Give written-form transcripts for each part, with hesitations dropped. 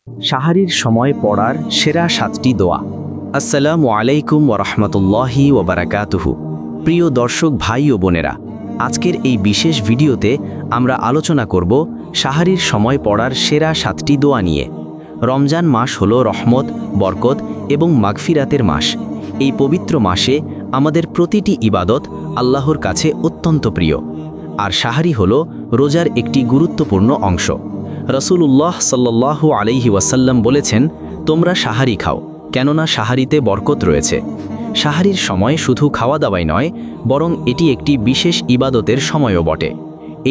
সাহারির সময় পড়ার সেরা 7টি দোয়া। আসসালামু আলাইকুম ওরহমতুল্লাহি ওবারাকাতুহু। প্রিয় দর্শক ভাই ও বোনেরা, আজকের এই বিশেষ ভিডিওতে আমরা আলোচনা করব সাহারির সময় পড়ার সেরা 7টি দোয়া নিয়ে। রমজান মাস হলো রহমত, বরকত এবং মাগফিরাতের মাস। এই পবিত্র মাসে আমাদের প্রতিটি ইবাদত আল্লাহর কাছে অত্যন্ত প্রিয়, আর সাহারি হলো রোজার একটি গুরুত্বপূর্ণ অংশ। রাসূলুল্লাহ সাল্লাল্লাহু আলাইহি ওয়াসাল্লাম বলেছেন, তোমরা সাহারি খাও, কেননা সাহারিতে বরকত রয়েছে। সাহারির সময় শুধু খাওয়া দাওয়াই নয়, বরং এটি একটি বিশেষ ইবাদতের সময়ও বটে।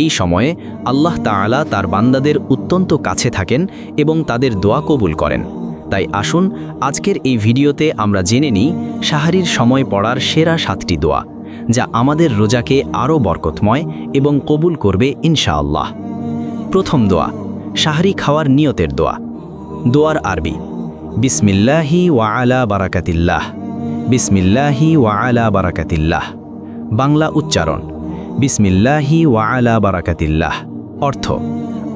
এই সময়ে আল্লাহ তাআলা তার বান্দাদের অত্যন্ত কাছে থাকেন এবং তাদের দোয়া কবুল করেন। তাই আসুন আজকের এই ভিডিওতে আমরা জেনে নিই সাহারির সময় পড়ার সেরা 7টি দোয়া, যা আমাদের রোজাকে আরও বরকতময় এবং কবুল করবে ইনশাআল্লাহ। প্রথম দোয়া, সাহারি খাওয়ার নিয়তের দোয়া। দোয়ার আরবি, বিসমিল্লাহি ওয়া আলা বারাকাতিল্লাহ। বিসমিল্লাহি ওয়া আলা বারাকাতিল্লাহ। বাংলা উচ্চারণ, বিসমিল্লাহি ওয়া আলা বারাকাতিল্লাহ। অর্থ,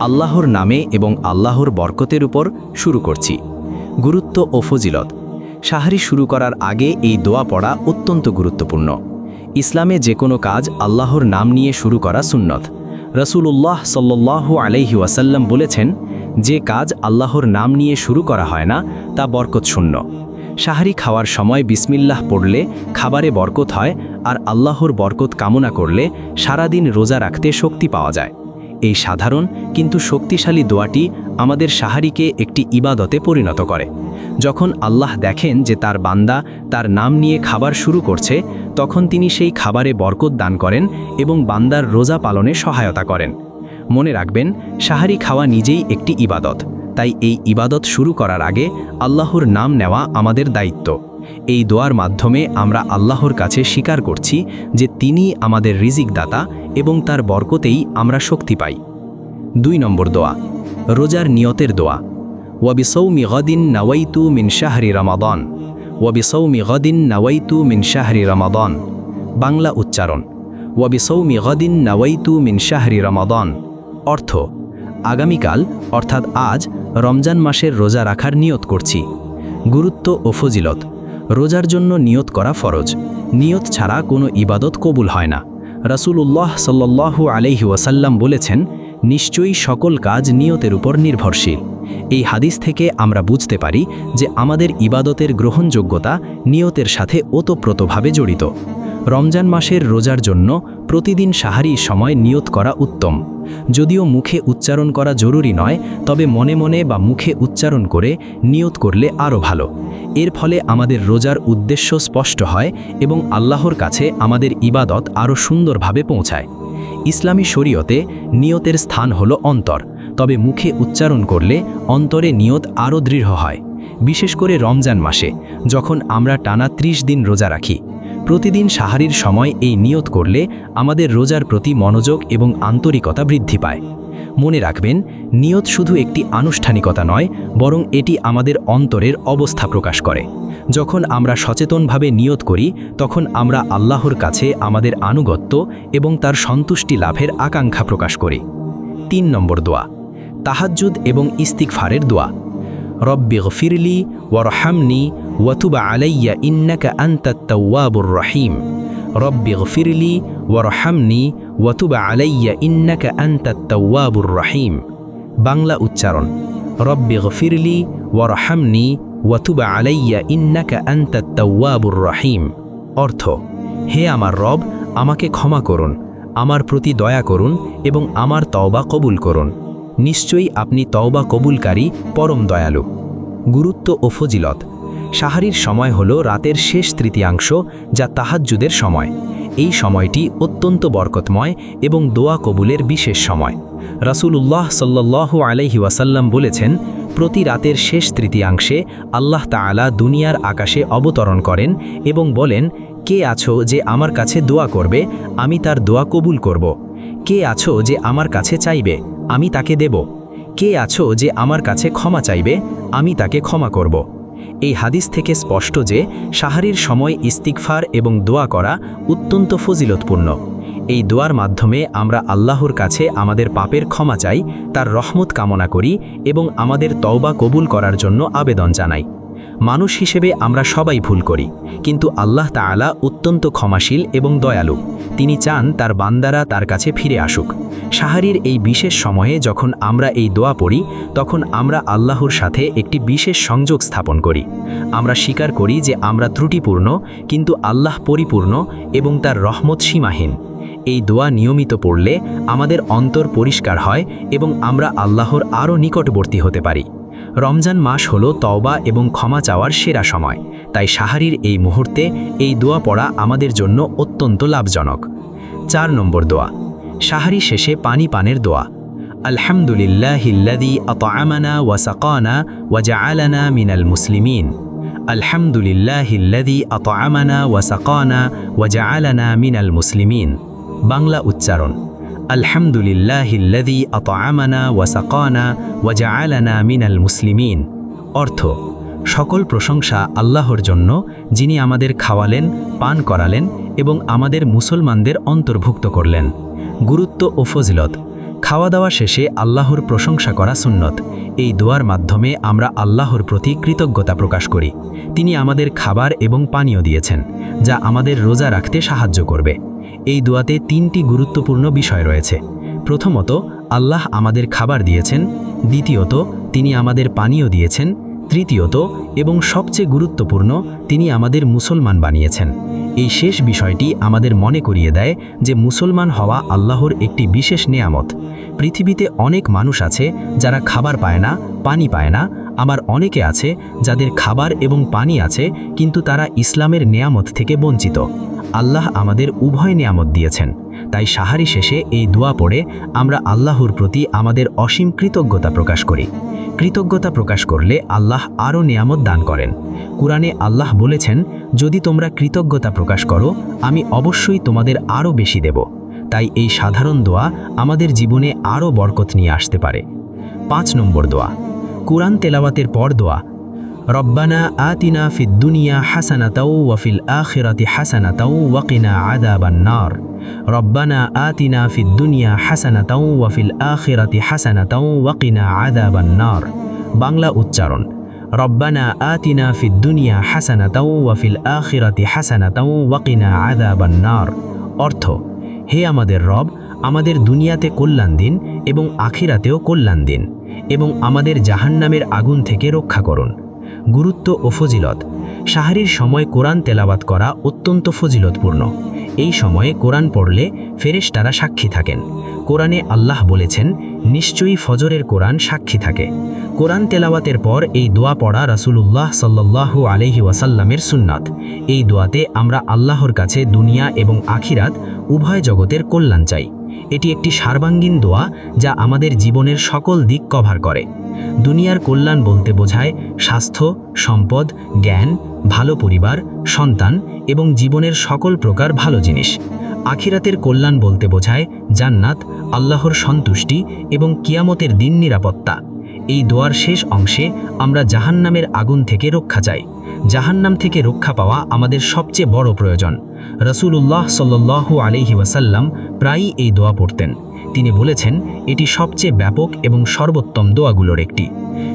আল্লাহর নামে এবং আল্লাহর বরকতের উপর শুরু করছি। গুরুত্ব ও ফজিলত, সাহারি শুরু করার আগে এই দোয়া পড়া অত্যন্ত গুরুত্বপূর্ণ। ইসলামে যে কোনো কাজ আল্লাহর নাম নিয়ে শুরু করা সুন্নত। রাসূলুল্লাহ সাল্লাল্লাহু আলাইহি ওয়াসাল্লাম বলেছেন, যে কাজ আল্লাহর নাম নিয়ে শুরু করা হয় না তা বরকত শূন্য। সাহারি খাওয়ার সময় বিসমিল্লাহ পড়লে খাবারে বরকত হয়, আর আল্লাহর বরকত কামনা করলে সারাদিন রোজা রাখতে শক্তি পাওয়া যায়। এই সাধারণ কিন্তু শক্তিশালী দোয়াটি আমাদের সাহারিকে একটি ইবাদতে পরিণত করে। যখন আল্লাহ দেখেন যে তার বান্দা তার নাম নিয়ে খাবার শুরু করছে, তখন তিনি সেই খাবারে বরকত দান করেন এবং বান্দার রোজা পালনে সহায়তা করেন। মনে রাখবেন, সাহারি খাওয়া নিজেই একটি ইবাদত, তাই এই ইবাদত শুরু করার আগে আল্লাহর নাম নেওয়া আমাদের দায়িত্ব। এই দোয়ার মাধ্যমে আমরা আল্লাহর কাছে স্বীকার করছি যে তিনি আমাদের রিজিক দাতা এবং তার বরকতেই আমরা শক্তি পাই। 2 নম্বর দোয়া, রোজার নিয়তের দোয়া। ওয়াবিসৌমি গদিন নাওয়াইতু মিন শাহরি রমাদান। ওয়াবিসৌমি গদিন নাওয়াইতু মিন শাহরি রমাদান। বাংলা উচ্চারণ, ওয়াবিসৌমি গদিন নাওয়াইতু মিন শাহরি রমাদান। অর্থ, আগামীকাল অর্থাৎ আজ রমজান মাসের রোজা রাখার নিয়ত করছি। গুরুত্ব ও ফজিলত, রোজার জন্য নিয়ত করা ফরজ। নিয়ত ছাড়া কোনো ইবাদত কবুল হয় না। রাসূলুল্লাহ সাল্লাল্লাহু আলাইহি ওয়াসাল্লাম বলেছেন, নিশ্চয়ই সকল কাজ নিয়তের উপর নির্ভরশীল। এই হাদিস থেকে আমরা বুঝতে পারি যে আমাদের ইবাদতের গ্রহণযোগ্যতা নিয়তের সাথে ওতপ্রোতভাবে জড়িত। রমজান মাসের রোজার জন্য প্রতিদিন সাহারির সময় নিয়ত করা উত্তম। যদিও মুখে উচ্চারণ করা জরুরি নয়, তবে মনে মনে বা মুখে উচ্চারণ করে নিয়ত করলে আরও ভালো। এর ফলে আমাদের রোজার উদ্দেশ্য স্পষ্ট হয় এবং আল্লাহর কাছে আমাদের ইবাদত আরও সুন্দরভাবে পৌঁছায়। ইসলামী শরীয়তে নিয়তের স্থান হলো অন্তর, তবে মুখে উচ্চারণ করলে অন্তরে নিয়ত আরও দৃঢ় হয়। বিশেষ করে রমজান মাসে, যখন আমরা টানা 30 দিন রোজা রাখি, প্রতিদিন সাহারির সময় এই নিয়ত করলে আমাদের রোজার প্রতি মনোযোগ এবং আন্তরিকতা বৃদ্ধি পায়। মনে রাখবেন, নিয়ত শুধু একটি আনুষ্ঠানিকতা নয়, বরং এটি আমাদের অন্তরের অবস্থা প্রকাশ করে। যখন আমরা সচেতনভাবে নিয়ত করি, তখন আমরা আল্লাহর কাছে আমাদের আনুগত্য এবং তার সন্তুষ্টি লাভের আকাঙ্ক্ষা প্রকাশ করি। 3 নম্বর দোয়া, তাহাজ্জুদ এবং ইস্তিগফারের দোয়া। রব্বিগফিরলি ওয়ারহামনি ওয়াতুব আলাইয়া ইন্নাকা আনতাত তাওয়াবুর রহিম। রব্বিগফিরলি ওয়ারহামনি ওয়াতুব আলাইয়া ইন্নাকা আনতাত তাওয়াবুর রহিম। বাংলা উচ্চারণ, রব্বিগফিরলি ওয়ারহামনি ওয়াতুব আলাইয়া ইন্নাকা আনতাত তাওয়াবুর রহিম। অর্থ, হে আমার রব, আমাকে ক্ষমা করুন, আমার প্রতি দয়া করুন এবং আমার তওবা কবুল করুন। নিশ্চয়ই আপনি তওবা কবুলকারী, পরম দয়ালু। গুরুত্ব ও ফজিলত, সাহারির সময় হলো রাতের শেষ তৃতীয়াংশ, যা তাহাজ্জুদের সময়। এই সময়টি অত্যন্ত বরকতময় এবং দোয়া কবুলের বিশেষ সময়। রাসূলুল্লাহ সাল্লাল্লাহু আলাইহি ওয়াসাল্লাম বলেছেন, প্রতি রাতের শেষ তৃতীয়াংশে আল্লাহ তাআলা দুনিয়ার আকাশে অবতরণ করেন এবং বলেন, কে আছো যে আমার কাছে দোয়া করবে, আমি তার দোয়া কবুল করব। কে আছো যে আমার কাছে চাইবে, আমি তাকে দেব। কে আছো যে আমার কাছে ক্ষমা চাইবে, আমি তাকে ক্ষমা করব। এই হাদিস থেকে স্পষ্ট যে সাহারির সময় ইস্তিগফার এবং দোয়া করা অত্যন্ত ফজিলতপূর্ণ। এই দোয়ার মাধ্যমে আমরা আল্লাহর কাছে আমাদের পাপের ক্ষমা চাই, তার রহমত কামনা করি এবং আমাদের তওবা কবুল করার জন্য আবেদন জানাই। মানুষ হিসেবে আমরা সবাই ভুল করি, কিন্তু আল্লাহ তাআলা অত্যন্ত ক্ষমাশীল এবং দয়ালু। তিনি চান তার বান্দারা তার কাছে ফিরে আসুক। সাহারির এই বিশেষ সময়ে যখন আমরা এই দোয়া পড়ি, তখন আমরা আল্লাহর সাথে একটি বিশেষ সংযোগ স্থাপন করি। আমরা স্বীকার করি যে আমরা ত্রুটিপূর্ণ, কিন্তু আল্লাহ পরিপূর্ণ এবং তার রহমত সীমাহীন। এই দোয়া নিয়মিত পড়লে আমাদের অন্তর পরিষ্কার হয় এবং আমরা আল্লাহর আরও নিকটবর্তী হতে পারি। রমজান মাস হলো তওবা এবং ক্ষমা চাওয়ার সেরা সময়, তাই সাহারির এই মুহূর্তে এই দোয়া পড়া আমাদের জন্য অত্যন্ত লাভজনক। 4 নম্বর দোয়া, সাহারি শেষে পানি পানের দোয়া। আলহামদুলিল্লাহিল্লাযী আত'আমানা ওয়া সাকানা ওয়া জাআলানা মিনাল মুসলিমিন। আলহামদুলিল্লাহিল্লাযী আত'আমানা ওয়া সাকানা ওয়া জাআলানা মিনাল মুসলিমিন। বাংলা উচ্চারণ, আলহামদুলিল্লাহিল্লাযী আত'আমানা ওয়া সাকানা ওয়া জাআলানা মিনাল মুসলিমিন। অর্থ, সকল প্রশংসা আল্লাহর জন্য, যিনি আমাদের খাওয়ালেন, পান করালেন এবং আমাদের মুসলমানদের অন্তর্ভুক্ত করলেন। গুরুত্ব ও ফজিলত। খাওয়া দাওয়া শেষে আল্লাহর প্রশংসা করা সুন্নত। এই দোয়ার মাধ্যমে আমরা আল্লাহর প্রতি কৃতজ্ঞতা প্রকাশ করি। তিনি আমাদের খাবার এবং পানীয় দিয়েছেন, যা আমাদের রোজা রাখতে সাহায্য করবে। এই দোয়াতে 3টি গুরুত্বপূর্ণ বিষয় রয়েছে। প্রথমত, আল্লাহ আমাদের খাবার দিয়েছেন। দ্বিতীয়ত, তিনি আমাদের পানীয় দিয়েছেন। তৃতীয়ত এবং সবচেয়ে গুরুত্বপূর্ণ, তিনি আমাদের মুসলমান বানিয়েছেন। এই শেষ বিষয়টি আমাদের মনে করিয়ে দেয় যে মুসলমান হওয়া আল্লাহর একটি বিশেষ নেয়ামত। পৃথিবীতে অনেক মানুষ আছে যারা খাবার পায় না, পানি পায় না। আমার অনেকে আছে যাদের খাবার এবং পানি আছে, কিন্তু তারা ইসলামের নেয়ামত থেকে বঞ্চিত। আল্লাহ আমাদের উভয় নেয়ামত দিয়েছেন। তাই সাহারি শেষে এই দোয়া পড়ে আমরা আল্লাহর প্রতি আমাদের অসীম কৃতজ্ঞতা প্রকাশ করি। কৃতজ্ঞতা প্রকাশ করলে আল্লাহ আরও নেয়ামত দান করেন। কুরআনে আল্লাহ বলেছেন, যদি তোমরা কৃতজ্ঞতা প্রকাশ করো, আমি অবশ্যই তোমাদের আরও বেশি দেব। তাই এই সাধারণ দোয়া আমাদের জীবনে আরও বরকত নিয়ে আসতে পারে। 5 নম্বর দোয়া, কুরআন তেলাওয়াতের পর দোয়া। রব্বানা আতিনা ফিদ দুনিয়া হাসানাতাও ওয়া ফিল আখিরাতি হাসানাতাও ওয়া কিনা আযাবান নার। রব্বানা আতিনা ফিদ দুনিয়া হাসানাতাও ওয়া ফিল আখিরাতি হাসানাতাও ওয়া কিনা আযাবান নার। বাংলা উচ্চারণ, রব্বানা আতিনা ফিদ দুনিয়া হাসানাতাও ওয়া ফিল আখিরাতি হাসানাতাও ওয়া কিনা আযাবান নার। অর্থ, হে আমাদের রব, আমাদের দুনিয়াতে কল্যাণ দিন এবং আখিরাতেও কল্যাণ দিন, এবং আমাদের জাহান্নামের আগুন থেকে রক্ষা করুন। গুরুত্ব ও ফজিলত। সাহারির সময় কোরআন তেলাওয়াত করা অত্যন্ত ফজিলতপূর্ণ। এই সময়ে কোরআন পড়লে ফেরেশতারা সাক্ষী থাকেন। কোরআনে আল্লাহ বলেছেন, নিশ্চয়ই ফজরের কোরআন সাক্ষী থাকে। কোরআন তেলাওয়াতের পর এই দোয়া পড়া রাসূলুল্লাহ সাল্লাল্লাহু আলাইহি ওয়াসাল্লামের সুন্নাত। এই দোয়াতে আমরা আল্লাহর কাছে দুনিয়া এবং আখিরাত উভয় জগতের কল্যাণ চাই। এটি একটি সার্বাঙ্গীন দোয়া যা আমাদের জীবনের সকল দিক কভার করে। দুনিয়ার কল্যাণ বলতে বোঝায় স্বাস্থ্য, সম্পদ, জ্ঞান, ভালো পরিবার, সন্তান এবং জীবনের সকল প্রকার ভালো জিনিস। আখিরাতের কল্যাণ বলতে বোঝায় জান্নাত, আল্লাহর সন্তুষ্টি এবং কিয়ামতের দিন নিরাপত্তা। এই দোয়ার শেষ অংশে আমরা জাহান্নামের আগুন থেকে রক্ষা চাই। জাহান্নাম থেকে রক্ষা পাওয়া আমাদের সবচেয়ে বড় প্রয়োজন। রাসূলুল্লাহ সাল্লাল্লাহু আলাইহি ওয়াসাল্লাম প্রায়ই এই দোয়া পড়তেন। তিনি বলেছেন, এটি সবচেয়ে ব্যাপক এবং সর্বোত্তম দোয়াগুলোর একটি।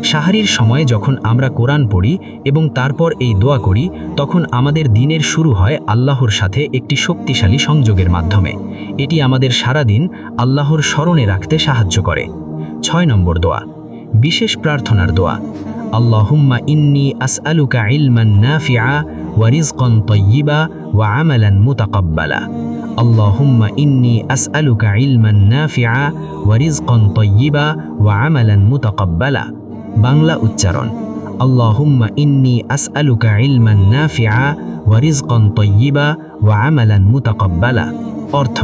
সাহারির সময়ে যখন আমরা কোরআন পড়ি এবং তারপর এই দোয়া করি, তখন আমাদের দিনের শুরু হয় আল্লাহর সাথে একটি শক্তিশালী সংযোগের মাধ্যমে। এটি আমাদের সারা দিন আল্লাহর স্মরণে রাখতে সাহায্য করে। 6 নম্বর দোয়া, বিশেষ প্রার্থনার দোয়া। আল্লাহুম্মা ইন্নী আসআলুকা ইলমান নাফিআ ওয়া রিজকান তাইয়্যিবা ওয়া আমালান মুতাকাব্বালা। আল্লাহুম্মা ইন্নী আসআলুকা ইলমান নাফিআ ওয়া রিজকান তাইয়্যিবা ওয়া আমালান মুতাকাব্বালা। বাংলা উচ্চারণ, আল্লাহুম্মা ইন্নী আসআলুকা ইলমান নাফিআ ওয়া রিজকান তাইয়্যিবা ওয়া আমালান মুতাকাব্বালা। অর্থ,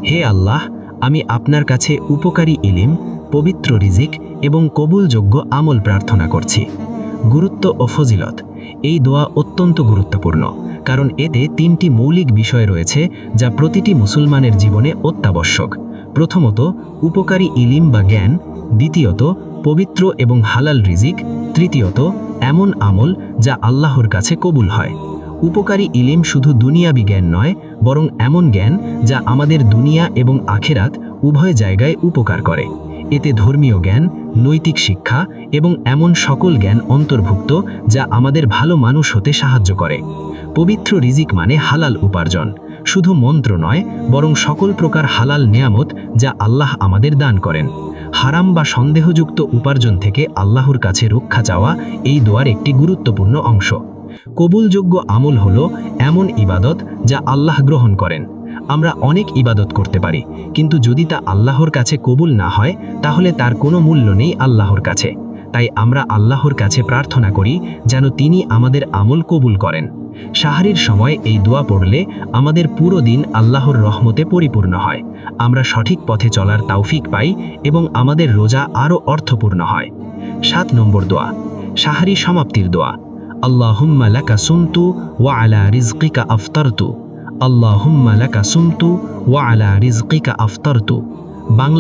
হে আল্লাহ, আমি আপনার কাছে উপকারী ইলম, পবিত্র রিজিক এবং কবুলযোগ্য আমল প্রার্থনা করছি। গুরুত্ব ও ফজিলত। এই দোয়া অত্যন্ত গুরুত্বপূর্ণ, কারণ এতে 3টি মৌলিক বিষয় রয়েছে যা প্রতিটি মুসলমানের জীবনে অত্যাবশ্যক। প্রথমত, উপকারী ইলিম বা জ্ঞান। দ্বিতীয়ত, পবিত্র এবং হালাল রিজিক। তৃতীয়ত, এমন আমল যা আল্লাহর কাছে কবুল হয়। উপকারী ইলিম শুধু দুনিয়াবি জ্ঞান নয়, বরং এমন জ্ঞান যা আমাদের দুনিয়া এবং আখিরাত উভয় জায়গায় উপকার করে। এতে ধর্মীয় জ্ঞান, নৈতিক শিক্ষা এবং এমন সকল জ্ঞান অন্তর্ভুক্ত যা আমাদের ভালো মানুষ হতে সাহায্য করে। পবিত্র রিজিক মানে হালাল উপার্জন, শুধু মন্ত্র নয় বরং সকল প্রকার হালাল নেয়ামত যা আল্লাহ আমাদের দান করেন। হারাম বা সন্দেহযুক্ত উপার্জন থেকে আল্লাহর কাছে রক্ষা চাওয়া এই দোয়ার একটি গুরুত্বপূর্ণ অংশ। কবুলযোগ্য আমল হলো এমন ইবাদত যা আল্লাহ গ্রহণ করেন। আমরা অনেক ইবাদত করতে পারি, কিন্তু যদি তা আল্লাহর কাছে কবুল না হয় তাহলে তার কোনো মূল্য নেই আল্লাহর কাছে। তাই আমরা আল্লাহর কাছে প্রার্থনা করি যেন তিনি আমাদের আমল কবুল করেন। সাহারির সময় এই দোয়া পড়লে আমাদের পুরো দিন আল্লাহর রহমতে পরিপূর্ণ হয়, আমরা সঠিক পথে চলার তৌফিক পাই এবং আমাদের রোজা আরও অর্থপূর্ণ হয়। 7 নম্বর দোয়া, সাহারি সমাপ্তির দোয়া। আল্লাহুম্মা লাকা সুমতু ওয়া আলা রিজকিকা আফতারতু। আল্লাহুম্মা লাকা সুমতু ওয়া আলা রিজকিকা আফতারতু। বাংলা